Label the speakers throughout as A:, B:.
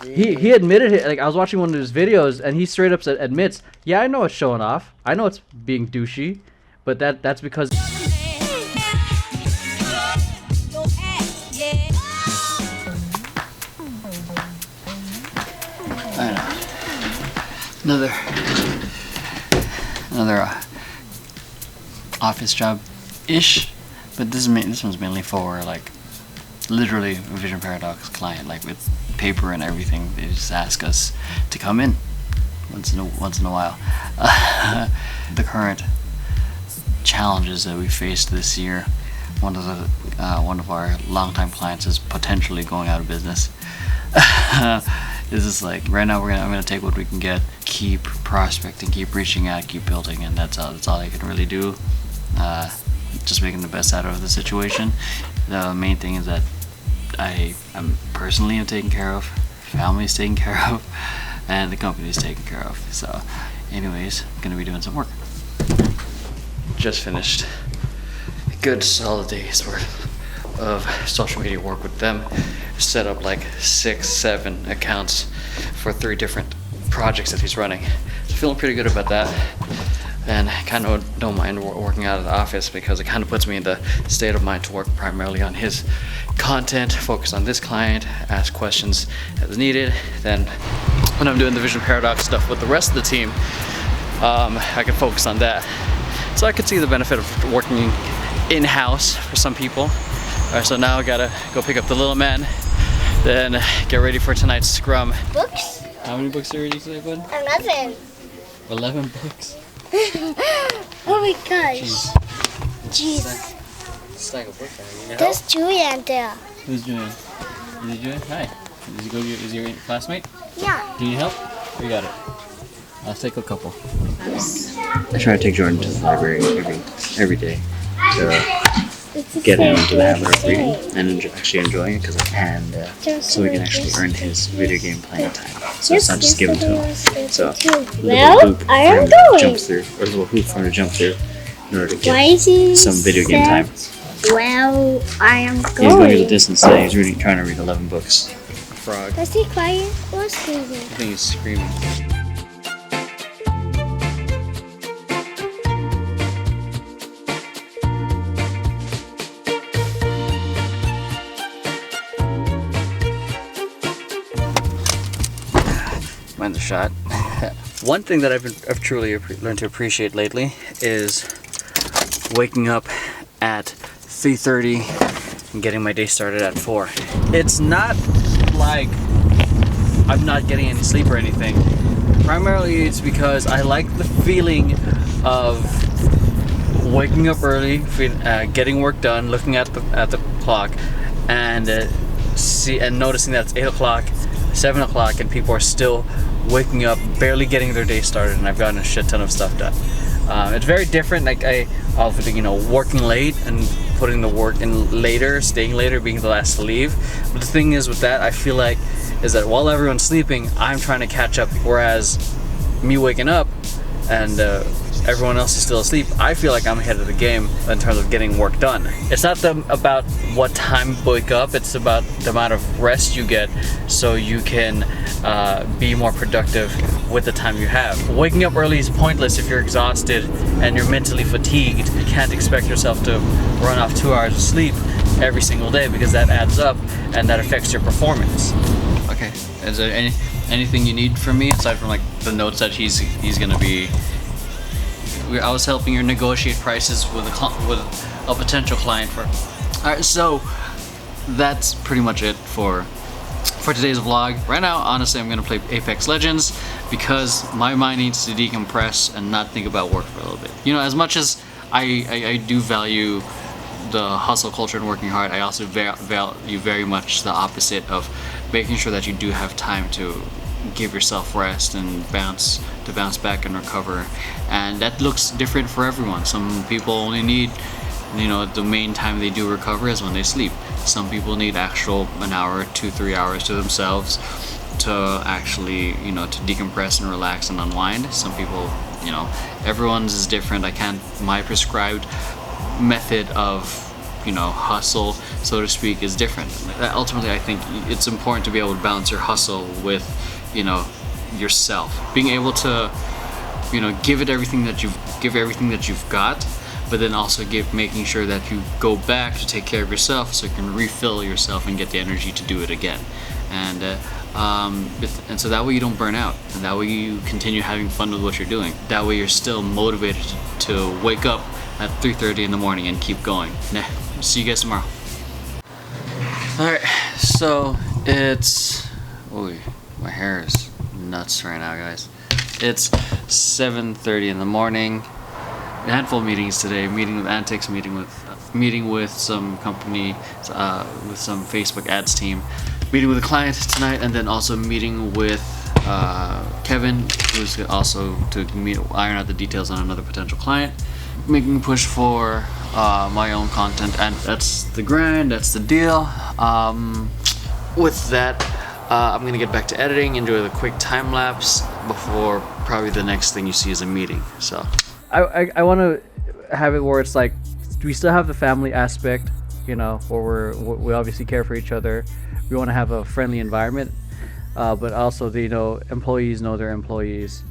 A: He admitted it. Like, I was watching one of his videos, and he straight up admits, yeah, I know it's showing off. I know it's being douchey, but that's because.
B: I know. Another office job ish, but this one's mainly for like literally a Vision Paradox client, like with paper and everything. They just ask us to come in once in a while. The current challenges that we faced this year. One of our longtime clients is potentially going out of business. This is like right now I'm gonna take what we can get, keep prospecting, keep reaching out, keep building, and that's all I can really do. Just making the best out of the situation. The main thing is that I'm personally taken care of, family's taken care of, and the company's taken care of. So anyways, I'm gonna be doing some work. Just finished a good solid day's worth of social media work with them. Set up like 6-7 accounts for 3 different projects that he's running. So feeling pretty good about that, and kind of don't mind working out of the office because it kind of puts me in the state of mind to work primarily on his content, focus on this client, ask questions as needed. Then when I'm doing the Vision Paradox stuff with the rest of the team, I can focus on that. So I could see the benefit of working in-house for some people. Alright, so now I gotta go pick up the little man, then get ready for tonight's scrum.
C: Books?
B: How many books are you today, bud?
C: 11.
B: 11 books?
C: Oh my gosh. Jeez.
B: Stack of books.
C: There's Julian there.
B: Who's Julian? Is he Julian? Hi. Is he your classmate?
C: Yeah.
B: Do you need help? We got it. I'll take a couple. I try to take Jordan to the library every day to get him into the habit of reading and actually enjoying it, so we can actually earn his video game playing time. So it's not just given to him. So
C: Well, I am going.
B: Jump through, or a little hoop for him to jump through in order to get some video game time.
C: Well, I am going.
B: He's going to the distance today. He's trying to read 11 books. Frog.
C: Is he quiet or screaming?
B: I think he's screaming. Mind the shot. One thing that I've truly learned to appreciate lately is waking up at 3:30 and getting my day started at 4. It's not like I'm not getting any sleep or anything. Primarily it's because I like the feeling of waking up early, getting work done, looking at the clock, and noticing that it's 8 o'clock, 7 o'clock, and people are still waking up, barely getting their day started, and I've gotten a shit ton of stuff done. It's very different. Like working late and putting the work in later, staying later, being the last to leave. But the thing is with that, I feel like, is that while everyone's sleeping, I'm trying to catch up. Whereas me waking up and everyone else is still asleep, I feel like I'm ahead of the game in terms of getting work done. It's not about what time you wake up, it's about the amount of rest you get so you can be more productive with the time you have. Waking up early is pointless if you're exhausted and you're mentally fatigued. You can't expect yourself to run off 2 hours of sleep every single day, because that adds up and that affects your performance. Okay, is there anything you need from me aside from like the notes that he's gonna be? I was helping her negotiate prices with a potential client for. All right, so that's pretty much it for today's vlog. Right now, honestly, I'm gonna play Apex Legends because my mind needs to decompress and not think about work for a little bit. You know, as much as I do value the hustle culture and working hard, I also value very much the opposite of making sure that you do have time to give yourself rest and bounce back and recover. And that looks different for everyone. Some people only need, the main time they do recover is when they sleep. Some people need an hour, 2-3 hours to themselves to actually, to decompress and relax and unwind. Some people, everyone's is different. My prescribed method of hustle, so to speak, is different. Ultimately, I think it's important to be able to balance your hustle with, yourself. Being able to, give everything that you've got, but then also making sure that you go back to take care of yourself so you can refill yourself and get the energy to do it again. And so that way you don't burn out, and that way you continue having fun with what you're doing. That way you're still motivated to wake up at 3:30 in the morning and keep going. See you guys tomorrow. Alright, so it's... Ooh, my hair is nuts right now, guys. It's 7:30 in the morning. A handful of meetings today. Meeting with Antics, meeting with some company, with some Facebook ads team. Meeting with a client tonight, and then also meeting with Kevin, who's also to iron out the details on another potential client. Making a push for my own content, and that's the grind, that's the deal. With that, I'm gonna get back to editing and do a quick time lapse before probably the next thing you see is a meeting. So
A: I want to have it where it's like we still have the family aspect, where we obviously care for each other. We want to have a friendly environment, but also employees know their employees.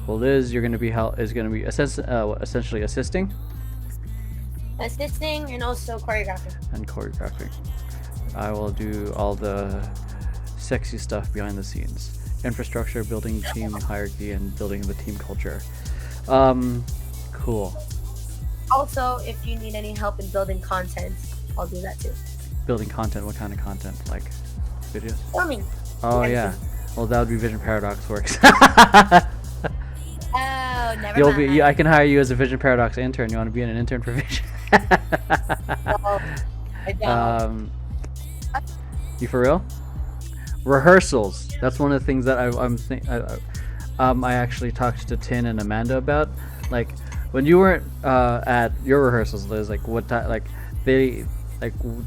A: Well, Liz, you're going to be essentially assisting
D: and also choreographing.
A: I will do all the sexy stuff behind the scenes: infrastructure, building team hierarchy, and building the team culture. Cool.
D: Also, if you need any help in building content, I'll do that too.
A: Building content? What kind of content? Like videos?
D: Filming.
A: Oh yeah. Well, that would be Vision Paradox works.
D: Oh, never mind.
A: I can hire you as a Vision Paradox intern. You want to be an intern for Vision?
D: No, I don't.
A: You for real? Rehearsals. That's one of the things that I actually talked to Tin and Amanda about. Like when you weren't at your rehearsals, Liz. Like what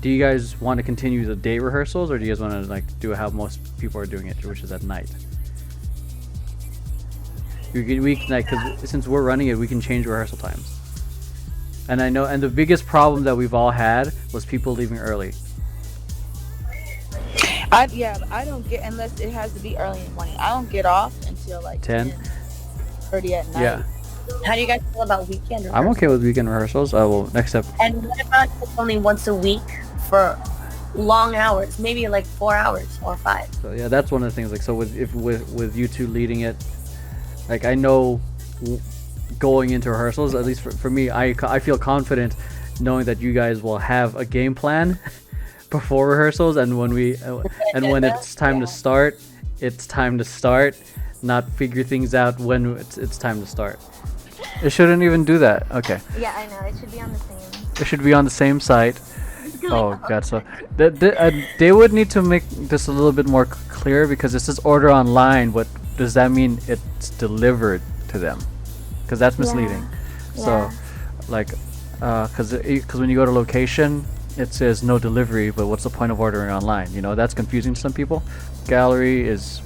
A: do you guys want to continue the day rehearsals, or do you guys want to do how most people are doing it, which is at night? Because since we're running it, we can change rehearsal times. And I know, and the biggest problem that we've all had was people leaving early.
E: I don't get, unless it has to be early in the morning. I don't get off until 10:30 at night.
A: Yeah.
D: How do you guys feel about weekend rehearsals?
A: I'm okay with weekend rehearsals. Next step.
D: And what about only once a week for long hours, maybe 4 hours or 5?
A: So yeah, that's one of the things. So with you two leading it, I know going into rehearsals, at least for me, I feel confident knowing that you guys will have a game plan before rehearsals, and when it's time to start, it's time to start, not figure things out when it's time to start. It shouldn't even do that. Okay.
C: Yeah, I know. It should be on the same.
A: It should be on the same site. Oh god, so they would need to make this a little bit more clear, because this is order online. What does that mean? It's delivered to them, because that's misleading.
C: Yeah.
A: So because when you go to location, it says no delivery, but what's the point of ordering online? That's confusing to some people. Gallery is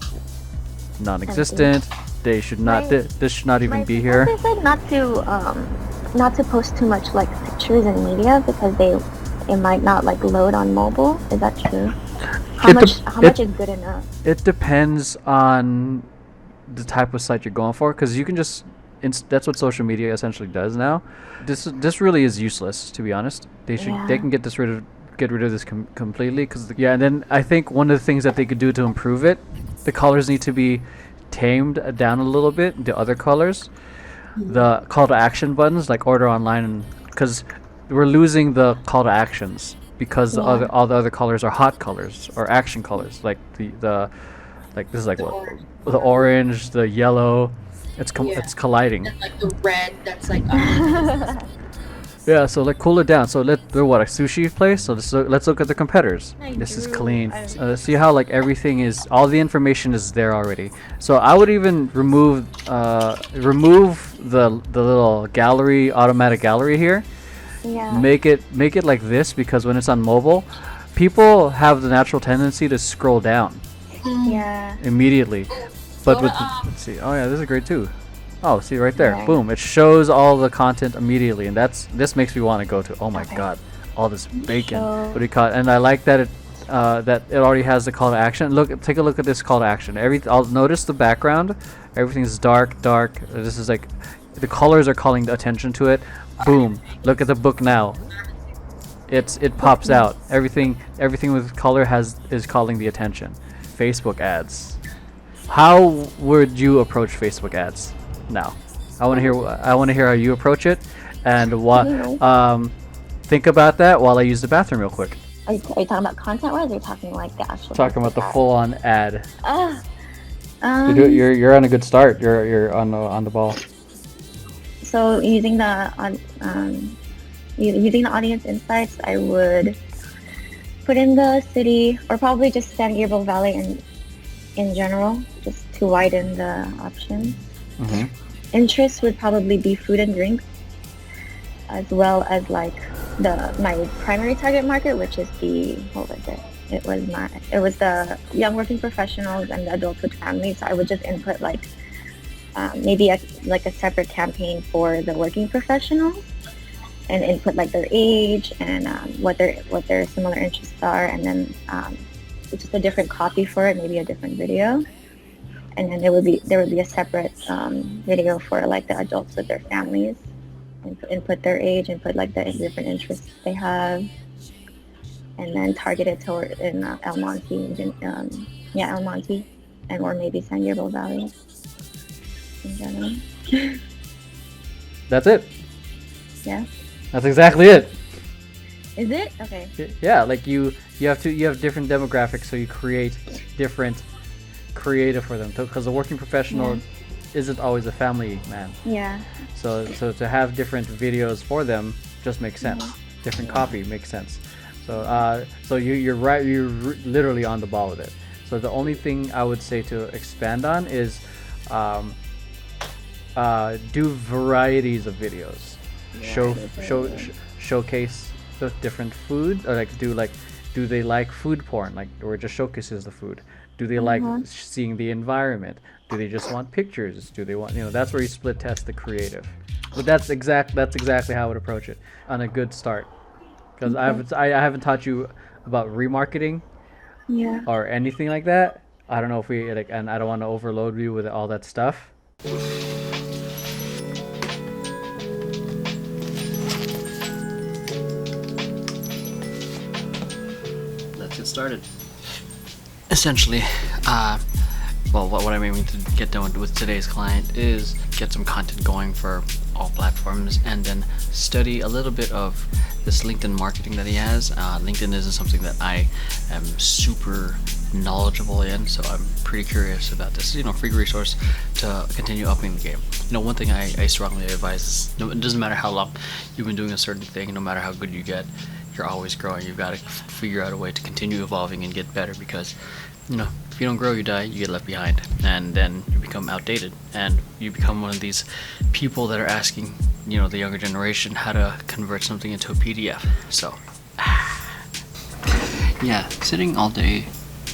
A: non-existent. They should not. This should not even be here.
C: They said not to post too much pictures and media, because it might not load on mobile. Is that true? How much is good enough?
A: It depends on the type of site you're going for, because you can just that's what social media essentially does now. This really is useless, to be honest. They can get rid of this completely, and then I think one of the things that they could do to improve it, the colors need to be tamed down a little bit. The other colors, the call to action buttons, like order online, because we're losing the call to actions, because all the other colors are hot colors or action colors, like this is what the orange, the yellow. It's colliding.
D: And the red, that's
A: Yeah, so cool it down. So they're a sushi place. So let's look at the competitors. This is clean. See how everything is, all the information is there already. So I would even remove the little gallery, automatic gallery here.
C: Yeah.
A: Make it like this, because when it's on mobile, people have the natural tendency to scroll down.
C: Yeah.
A: Immediately. But let's see. Oh yeah, this is great too. Oh, see right there.
C: Yeah.
A: Boom. It shows all the content immediately, and this makes me want to go to. Oh my god. all this bacon.
C: So-
A: What do you call it? And I like that it already has the call to action. Take a look at this call to action. I'll notice the background. Everything's dark. This is like the colors are calling the attention to it. Boom! Look at the book now. It pops out. Everything with color is calling the attention. Facebook ads. How would you approach Facebook ads now? I want to hear how you approach it, and what. Think about that while I use the bathroom real quick.
C: Are you talking about content-wise, or are you talking like the actual?
A: Talking about the full-on ad.
C: You're
A: You're on a good start. You're on the ball.
C: So using the audience insights, I would put in the city, or probably just San Gabriel Valley in general, just to widen the options.
A: Mm-hmm.
C: Interests would probably be food and drinks, as well as like my primary target market, which is what was it? It was the young working professionals and the adults with families. So I would just input like maybe a separate campaign for the working professionals, and input like their age and what their similar interests are, and then just a different copy for it, maybe a different video, and then there would be a separate video for like the adults with their families, and input their age and put like the different interests they have, and then target it toward in El Monte, El Monte, and or maybe San Gabriel Valley in general.
A: That's it.
C: Yeah.
A: That's exactly it.
C: Is it? Okay.
A: Yeah, like you have different demographics, so you create different creative for them. Because the working professional isn't always a family man.
C: Yeah.
A: So to have different videos for them just makes sense. Different copy makes sense. So you're right. You're literally on the ball with it. So the only thing I would say to expand on is do varieties of videos. Showcase the different food, or do they like food porn, or it just showcases the food? Do they like seeing the environment? Do they just want pictures? Do they want, that's where you split test the creative. But that's exactly how I would approach it on a good start, because I haven't taught you about remarketing or anything like that. I don't know if and I don't want to overload you with all that stuff. Started. Essentially, what I'm aiming to get done with today's client is get some content going for all platforms, and then study a little bit of this LinkedIn marketing that he has. LinkedIn isn't something that I am super knowledgeable in, so I'm pretty curious about this. Free resource to continue upping the game. One thing I strongly advise is, it doesn't matter how long you've been doing a certain thing, no matter how good you get, you're always growing. You've got to figure out a way to continue evolving and get better, because if you don't grow, you die, you get left behind, and then you become outdated, and you become one of these people that are asking the younger generation how to convert something into a PDF. So yeah, sitting all day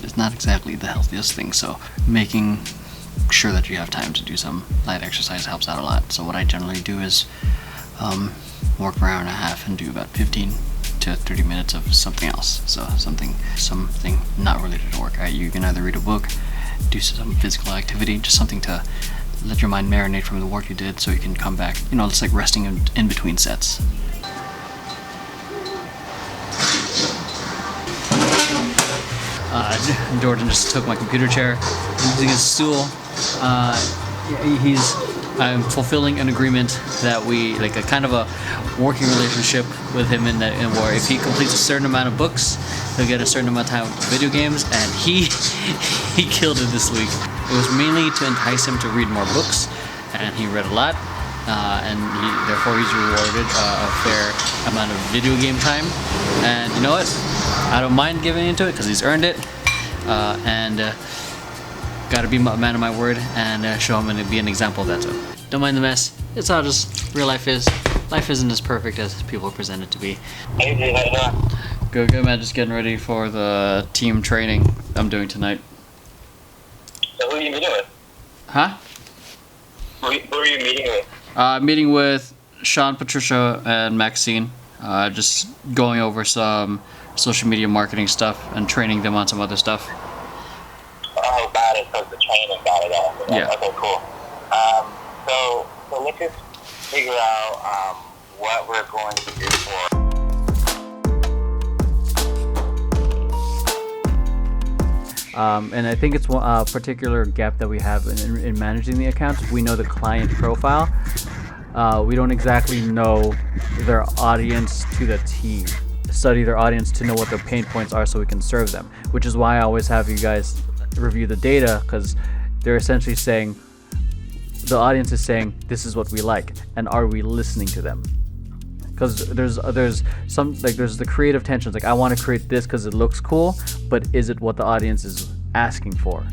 A: is not exactly the healthiest thing, so making sure that you have time to do some light exercise helps out a lot. So what I generally do is work for an hour and a half and do about 15 to 30 minutes of something else. So something not related to work. You can either read a book, do some physical activity, just something to let your mind marinate from the work you did, so you can come back. It's like resting in between sets. Jordan just took my computer chair, using his stool. I'm fulfilling an agreement that we, like a kind of a working relationship with him, in that, where if he completes a certain amount of books, he'll get a certain amount of time with video games, and he killed it this week. It was mainly to entice him to read more books, and he read a lot, and therefore he's rewarded a fair amount of video game time. And you know what? I don't mind giving into it, because he's earned it, and gotta be a man of my word and show him and be an example of that. So don't mind the mess. It's how just real life is. Life isn't as perfect as people present it to be.
F: Hey, dude, how you doing?
A: Good, man. Just getting ready for the team training I'm doing tonight.
F: So who are you meeting with?
A: Huh?
F: Who are you meeting with?
A: Meeting with Sean, Patricia, and Maxine.
B: just going over some social media marketing stuff and training them on some other stuff.
F: Oh, got it. So the training, got it all.
B: Yeah.
F: Okay, cool. So let's just figure out what we're going to do for.
A: And I think it's a particular gap that we have in managing the accounts. We know the client profile. We don't exactly know their audience to the T. Study their audience to know what their pain points are so we can serve them, which is why I always have you guys review the data, because they're essentially saying, the audience is saying, this is what we like, and are we listening to them? Because there's the creative tensions, like I want to create this because it looks cool, but is it what the audience is asking for?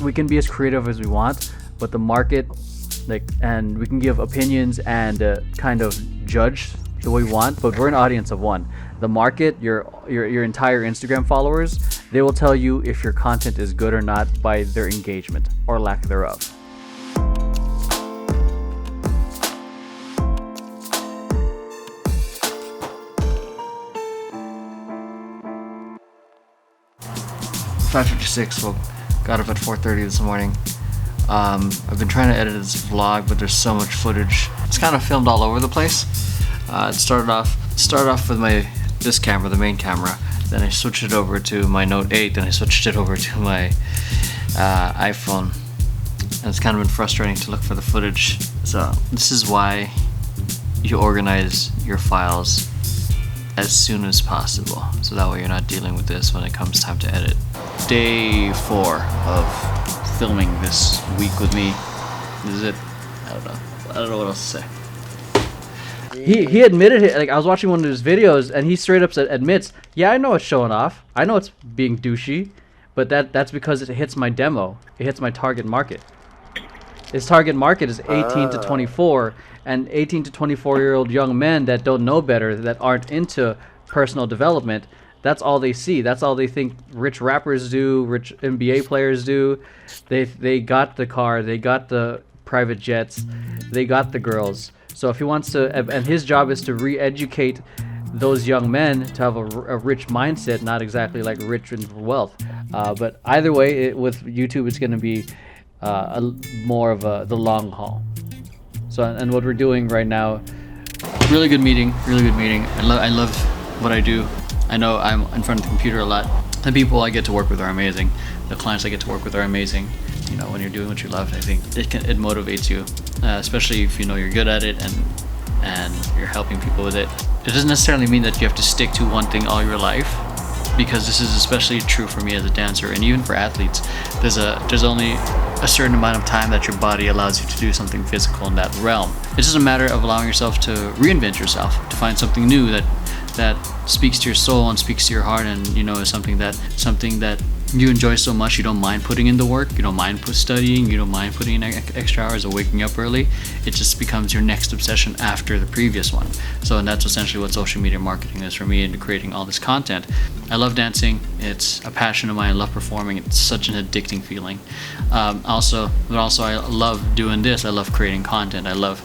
A: We can be as creative as we want, but the market, and we can give opinions and kind of judge the way we want, but we're an audience of one. The market, your entire Instagram followers, they will tell you if your content is good or not by their engagement or lack thereof.
B: .56, well, got up at 4:30 this morning. I've been trying to edit this vlog, but there's so much footage. It's kind of filmed all over the place. It started off with this camera, the main camera. Then I switched it over to my Note 8. Then I switched it over to my iPhone. And it's kind of been frustrating to look for the footage. So this is why you organize your files as soon as possible, so that way you're not dealing with this when it comes time to edit. Day 4 of filming this week with me. This is it. I don't know what else to say.
A: He admitted it. Like, I was watching one of his videos, and he straight up admits, yeah, I know it's showing off. I know it's being douchey, but that's because it hits my demo. It hits my target market. His target market is 18 to 24, and 18 to 24-year-old young men that don't know better, that aren't into personal development. That's all they see. That's all they think rich rappers do, rich NBA players do. They got the car, they got the private jets, they got the girls. So if he wants to, and his job is to re-educate those young men to have a rich mindset, not exactly like rich in wealth. But either way, with YouTube, it's going to be more of the long haul. So, and what we're doing right now,
B: really good meeting. I love what I do. I know I'm in front of the computer a lot. The people I get to work with are amazing. The clients I get to work with are amazing. You know, when you're doing what you love, I think it motivates you, especially if you know you're good at it and you're helping people with it. It doesn't necessarily mean that you have to stick to one thing all your life, because this is especially true for me as a dancer, and even for athletes. There's only a certain amount of time that your body allows you to do something physical in that realm. It's just a matter of allowing yourself to reinvent yourself, to find something new that speaks to your soul and speaks to your heart, and is something that you enjoy so much you don't mind putting in the work, you don't mind studying, you don't mind putting in extra hours or waking up early. It just becomes your next obsession after the previous one. And that's essentially what social media marketing is for me, and creating all this content. I love dancing. It's a passion of mine. I love performing. It's such an addicting feeling. Also I love doing this. I love creating content. I love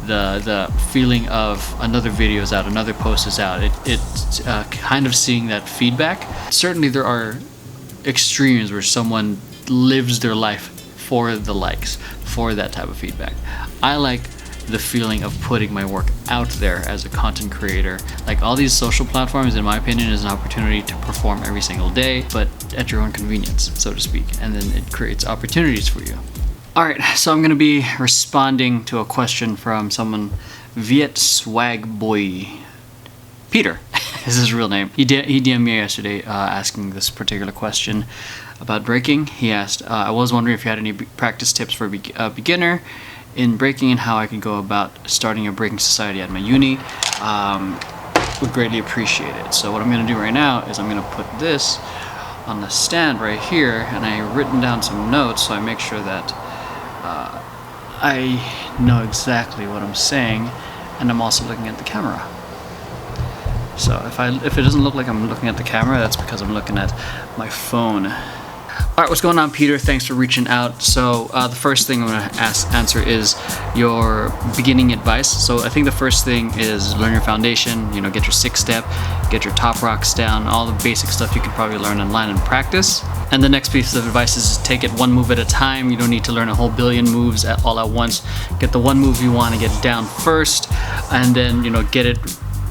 B: the feeling of another video is out, another post is out. It's kind of seeing that feedback. Certainly there are extremes where someone lives their life for the likes, for that type of feedback. I like the feeling of putting my work out there as a content creator. Like, all these social platforms, in my opinion, is an opportunity to perform every single day, but at your own convenience, so to speak, and then it creates opportunities for you. Alright, so I'm going to be responding to a question from someone, Viet Swag Boy Peter is his real name. He DM'd me yesterday asking this particular question about breaking. He asked, I was wondering if you had any practice tips for a beginner in breaking, and how I could go about starting a breaking society at my uni. Would greatly appreciate it. So what I'm going to do right now is I'm going to put this on the stand right here, and I've written down some notes so I make sure that I know exactly what I'm saying, and I'm also looking at the camera. So if it doesn't look like I'm looking at the camera, that's because I'm looking at my phone. All right, what's going on, Peter? Thanks for reaching out. So the first thing I'm going to answer is your beginning advice. So I think the first thing is learn your foundation. You know, get your 6-step, get your top rocks down, all the basic stuff you can probably learn online and practice. And the next piece of advice is take it one move at a time. You don't need to learn a whole billion moves all at once. Get the one move you want to get down first, and then, you know, get it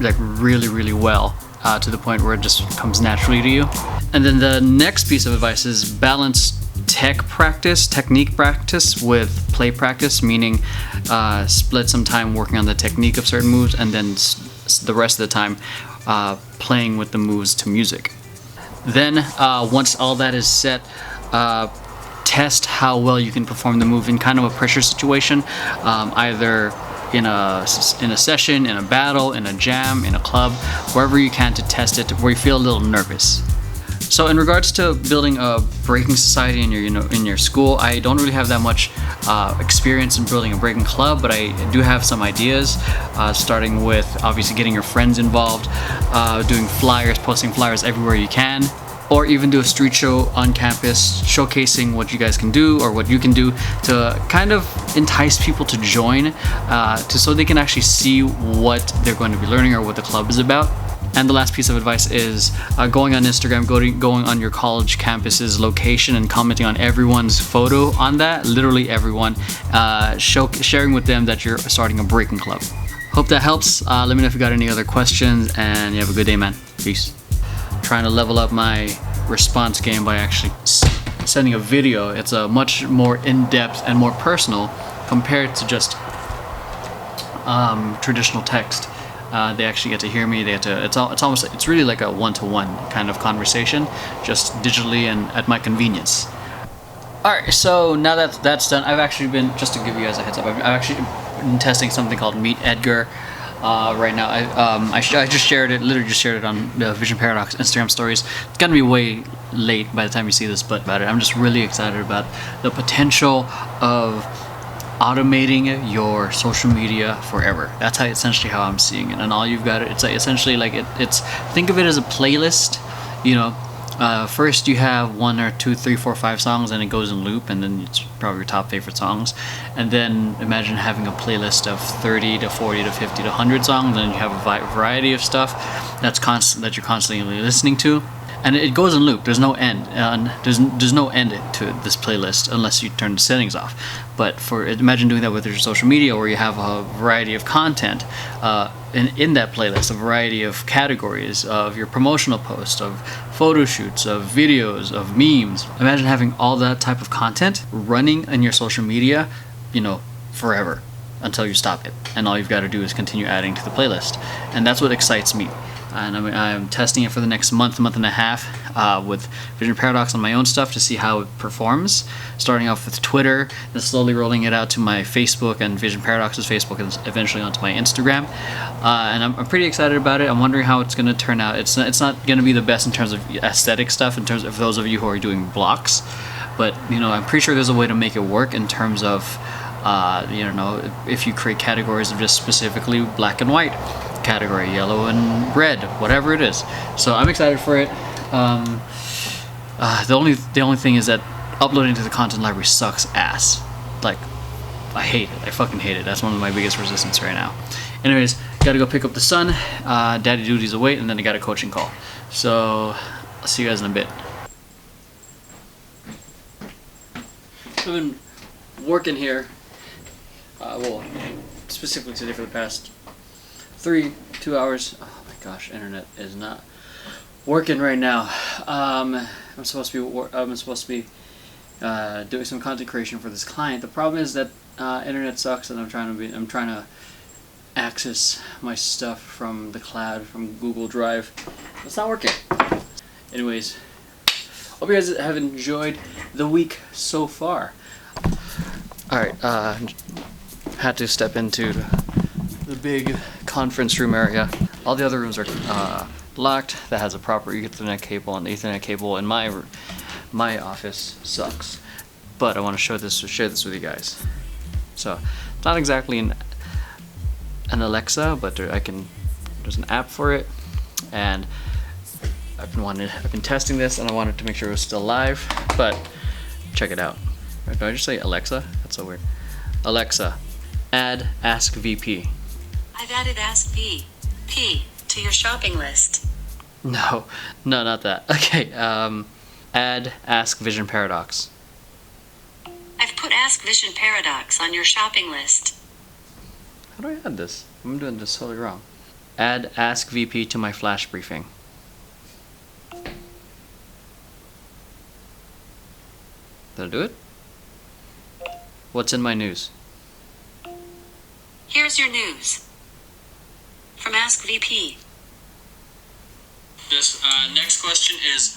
B: like really, really well to the point where it just comes naturally to you. And then the next piece of advice is balance technique practice with play practice, meaning split some time working on the technique of certain moves and then the rest of the time playing with the moves to music. Then once all that is set, test how well you can perform the move in kind of a pressure situation, either in a session, in a battle, in a jam, in a club, wherever you can, to test it where you feel a little nervous. So in regards to building a breaking society in your school, I don't really have that much experience in building a breaking club, but I do have some ideas, starting with obviously getting your friends involved, doing flyers, posting flyers everywhere you can, or even do a street show on campus showcasing what you guys can do or what you can do to kind of entice people to join, so they can actually see what they're going to be learning or what the club is about. And the last piece of advice is going on Instagram, going on your college campus's location and commenting on everyone's photo on that, literally everyone, sharing with them that you're starting a breaking club. Hope that helps. Let me know if you got any other questions, and you have a good day, man. Peace. Trying to level up my response game by actually sending a video. It's a much more in-depth and more personal compared to just traditional text. They actually get to hear me. It's really like a one-to-one kind of conversation, just digitally and at my convenience. All right, so now that that's done, I've actually been, just to give you guys a heads up, I've actually been testing something called Meet Edgar right now. I just shared it, literally just shared it on the Vision Paradox Instagram stories. It's gonna be way late by the time you see this, but about it, I'm just really excited about the potential of automating your social media forever. That's essentially how I'm seeing it. And all you've got, it's like essentially like it's think of it as a playlist. You know, first you have 1 or 2, 3, 4, 5 songs, and it goes in loop, and then it's probably your top favorite songs. And then imagine having a playlist of 30 to 40 to 50 to 100 songs, and you have a variety of stuff that you're constantly listening to. And it goes in loop. There's no end. There's no end to this playlist unless you turn the settings off. But imagine doing that with your social media, where you have a variety of content in that playlist, a variety of categories of your promotional posts, of photo shoots, of videos, of memes. Imagine having all that type of content running in your social media, you know, forever until you stop it. And all you've got to do is continue adding to the playlist. And that's what excites me. And I'm testing it for the next month and a half with Vision Paradox on my own stuff to see how it performs. Starting off with Twitter, then slowly rolling it out to my Facebook and Vision Paradox's Facebook, and eventually onto my Instagram. And I'm pretty excited about it. I'm wondering how it's going to turn out. It's not going to be the best in terms of aesthetic stuff, in terms of those of you who are doing blocks. But, you know, I'm pretty sure there's a way to make it work in terms of, you know, if you create categories of just specifically black and white category, yellow and red, whatever it is. So I'm excited for it. The only thing is that uploading to the content library sucks ass. Like, I hate it. I fucking hate it. That's one of my biggest resistance right now. Anyways, gotta go pick up the son. Daddy duty's away, and then I got a coaching call. So I'll see you guys in a bit. I've been working here, well, specifically today for the past 2 hours. Oh my gosh, internet is not working right now. I'm supposed to be doing some content creation for this client. The problem is that internet sucks, and I'm trying to access my stuff from the cloud, from Google Drive. It's not working. Anyways, hope you guys have enjoyed the week so far. Alright, had to step into the big conference room area. All the other rooms are locked. That has a proper Ethernet cable, and the Ethernet cable in my office sucks. But I want to share this with you guys. So, it's not exactly an Alexa, but there's an app for it, and I've been testing this and I wanted to make sure it was still live, but check it out. Did I just say Alexa? That's so weird. Alexa, add Ask VP.
G: I've added Ask VP to your shopping list.
B: No, not that. Okay, add Ask Vision Paradox.
G: I've put Ask Vision Paradox on your shopping list.
B: How do I add this? I'm doing this totally wrong. Add Ask VP to my flash briefing. Did I do it? What's in my news?
G: Here's your news. From Ask VP.
B: This next question is,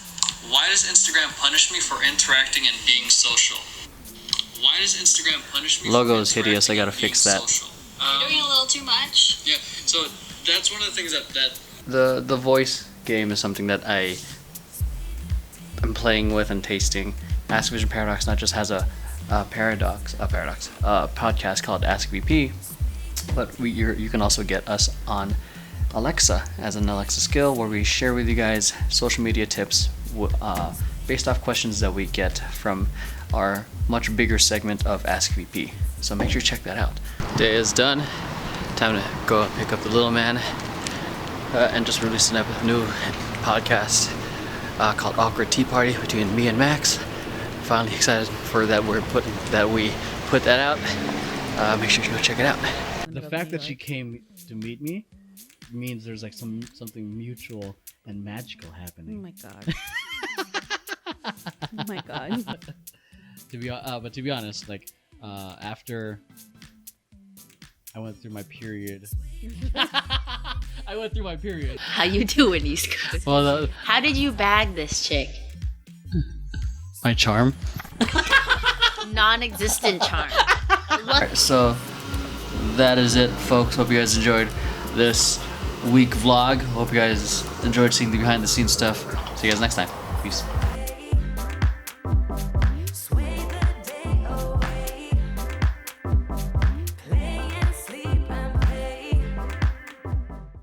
B: why does Instagram punish me for interacting and being social? Why does Instagram punish me? Logo is hideous. I gotta fix that.
G: You're doing a little too much.
B: Yeah. So that's one of the things that the voice game is something that I'm playing with and tasting. Ask Vision Paradox not just has a podcast called Ask VP, but you can also get us on Alexa as an Alexa skill, where we share with you guys social media tips based off questions that we get from our much bigger segment of Ask VP. So make sure you check that out. Day is done. Time to go and pick up the little man and just release a new podcast called Awkward Tea Party between me and Max. Finally excited for that we put that out. Make sure you go check it out. The fact that she came to meet me means there's like something mutual and magical happening.
H: Oh my god. Oh my god.
B: But to be honest, like after I went through my period.
I: How you doing, East Coast?
B: Well,
I: How did you bag this chick?
B: my charm.
I: Non-existent charm.
B: Alright, so that is it, folks. Hope you guys enjoyed this week vlog. Hope you guys enjoyed seeing the behind the scenes stuff. See you guys next time. Peace.